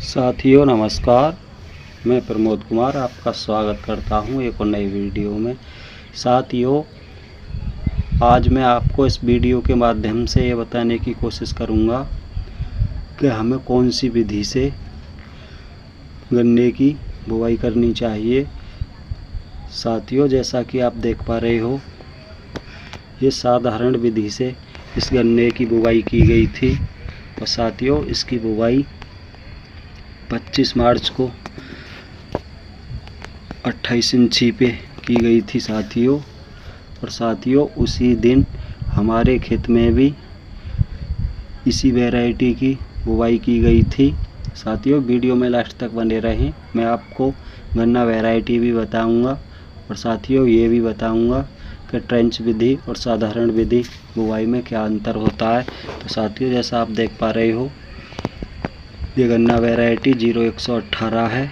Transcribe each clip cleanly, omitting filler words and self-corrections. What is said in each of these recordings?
साथियों नमस्कार, मैं प्रमोद कुमार आपका स्वागत करता हूं एक और नई वीडियो में। साथियों, आज मैं आपको इस वीडियो के माध्यम से ये बताने की कोशिश करूंगा कि हमें कौन सी विधि से गन्ने की बुवाई करनी चाहिए। साथियों, जैसा कि आप देख पा रहे हो, ये साधारण विधि से इस गन्ने की बुवाई की गई थी और साथियों इसकी बुवाई 25 मार्च को 28 इंची पे की गई थी साथियों। और साथियों उसी दिन हमारे खेत में भी इसी वैरायटी की बुवाई की गई थी। साथियों वीडियो में लास्ट तक बने रहें, मैं आपको गन्ना वैरायटी भी बताऊंगा और साथियों ये भी बताऊंगा कि ट्रेंच विधि और साधारण विधि बुवाई में क्या अंतर होता है। तो साथियों जैसा आप देख पा रहे हो, ये गन्ना वैरायटी 0118 है।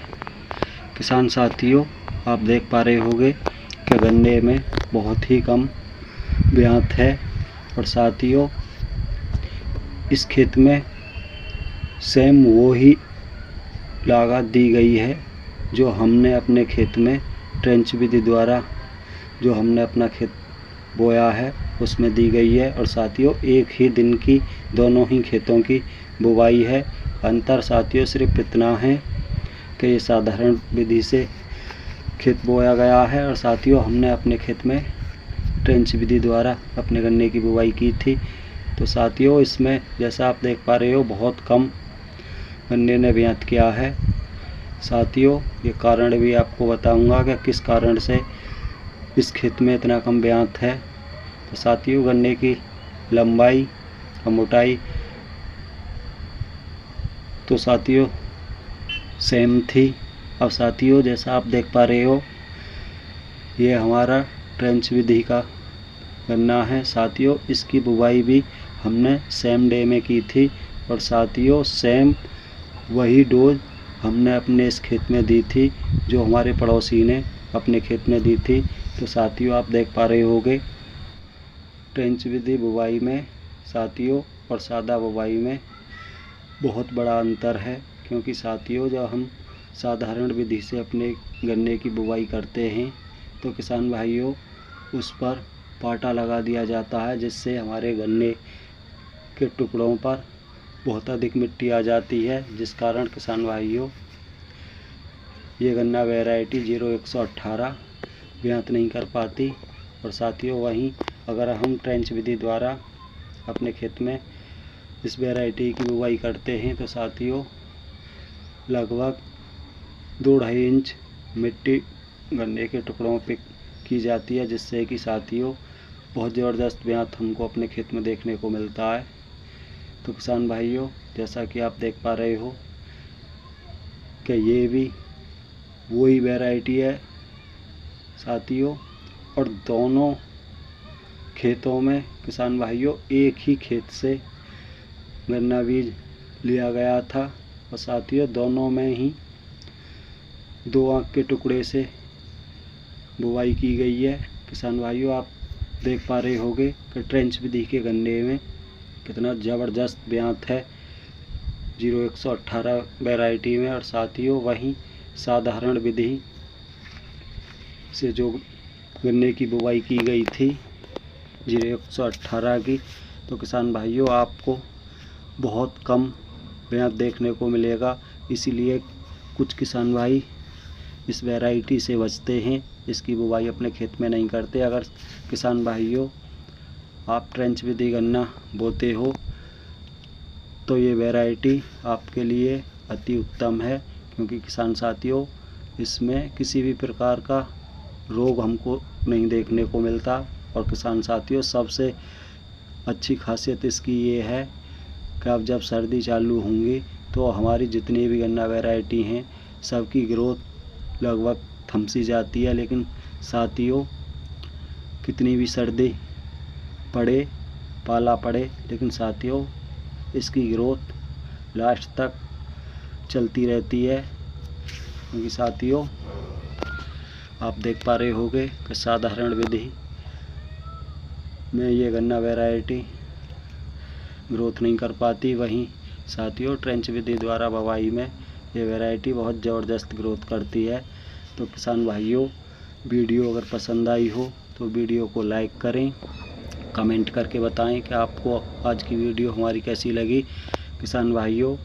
किसान साथियों, आप देख पा रहे होंगे कि गन्ने में बहुत ही कम ब्यात है और साथियों इस खेत में सेम वो ही लागत दी गई है जो हमने अपने खेत में ट्रेंच विधि द्वारा जो हमने अपना खेत बोया है उसमें दी गई है। और साथियों एक ही दिन की दोनों ही खेतों की बुवाई है। अंतर साथियों सिर्फ इतना है कि ये साधारण विधि से खेत बोया गया है और साथियों हमने अपने खेत में ट्रेंच विधि द्वारा अपने गन्ने की बुवाई की थी। तो साथियों इसमें जैसा आप देख पा रहे हो बहुत कम गन्ने ने ब्यात किया है। साथियों ये कारण भी आपको बताऊंगा कि किस कारण से इस खेत में इतना कम ब्यात है। तो साथियों गन्ने की लंबाई और मोटाई तो साथियों सेम थी। अब साथियों जैसा आप देख पा रहे हो, ये हमारा ट्रेंच विधि का गन्ना है। साथियों इसकी बुवाई भी हमने सेम डे में की थी और साथियों सेम वही डोज हमने अपने इस खेत में दी थी जो हमारे पड़ोसी ने अपने खेत में दी थी। तो साथियों आप देख पा रहे होंगे ट्रेंच विधि बुवाई में साथियों और सादा बुवाई में बहुत बड़ा अंतर है, क्योंकि साथियों जब हम साधारण विधि से अपने गन्ने की बुवाई करते हैं तो किसान भाइयों उस पर पाटा लगा दिया जाता है, जिससे हमारे गन्ने के टुकड़ों पर बहुत अधिक मिट्टी आ जाती है, जिस कारण किसान भाइयों ये गन्ना वैरायटी 0118 ब्यात नहीं कर पाती। और साथियों वहीं अगर हम ट्रेंच विधि द्वारा अपने खेत में इस वैरायटी की बुवाई करते हैं तो साथियों लगभग 2-2.5 इंच मिट्टी गन्ने के टुकड़ों पे की जाती है, जिससे कि साथियों बहुत ज़बरदस्त ब्यात हमको अपने खेत में देखने को मिलता है। तो किसान भाइयों जैसा कि आप देख पा रहे हो कि ये भी वही वैरायटी है साथियों, और दोनों खेतों में किसान भाइयों एक ही खेत से गन्ना बीज लिया गया था और साथियों दोनों में ही 2 आंख के टुकड़े से बुवाई की गई है। किसान भाइयों आप देख पा रहे होंगे कि ट्रेंच विधि के गन्ने में कितना ज़बरदस्त ब्यात है 0118 वैरायटी में, और साथियों वहीं साधारण विधि से जो गन्ने की बुवाई की गई थी 0118 की, तो किसान भाइयों आपको बहुत कम ब्यात देखने को मिलेगा। इसीलिए कुछ किसान भाई इस वैरायटी से बचते हैं, इसकी बुवाई अपने खेत में नहीं करते। अगर किसान भाइयों आप ट्रेंच विधि गन्ना बोते हो तो ये वैरायटी आपके लिए अति उत्तम है, क्योंकि किसान साथियों इसमें किसी भी प्रकार का रोग हमको नहीं देखने को मिलता। और किसान साथियों सबसे अच्छी खासियत इसकी ये है कि अब जब सर्दी चालू होंगी तो हमारी जितनी भी गन्ना वैरायटी हैं सबकी ग्रोथ लगभग थम सी जाती है, लेकिन साथियों कितनी भी सर्दी पड़े पाला पड़े लेकिन साथियों इसकी ग्रोथ लास्ट तक चलती रहती है। क्योंकि साथियों आप देख पा रहे होंगे कि साधारण विधि में ये गन्ना वैरायटी ग्रोथ नहीं कर पाती, वहीं साथियों ट्रेंच विधि द्वारा बुवाई में ये वैरायटी बहुत ज़बरदस्त ग्रोथ करती है। तो किसान भाइयों, वीडियो अगर पसंद आई हो तो वीडियो को लाइक करें, कमेंट करके बताएं कि आपको आज की वीडियो हमारी कैसी लगी। किसान भाइयों,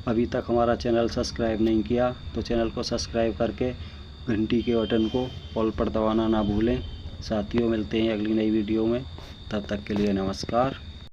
अभी तक हमारा चैनल सब्सक्राइब नहीं किया तो चैनल को सब्सक्राइब करके घंटी के बटन को ऑल पर दबाना ना भूलें। साथियों, मिलते हैं अगली नई वीडियो में, तब तक के लिए नमस्कार।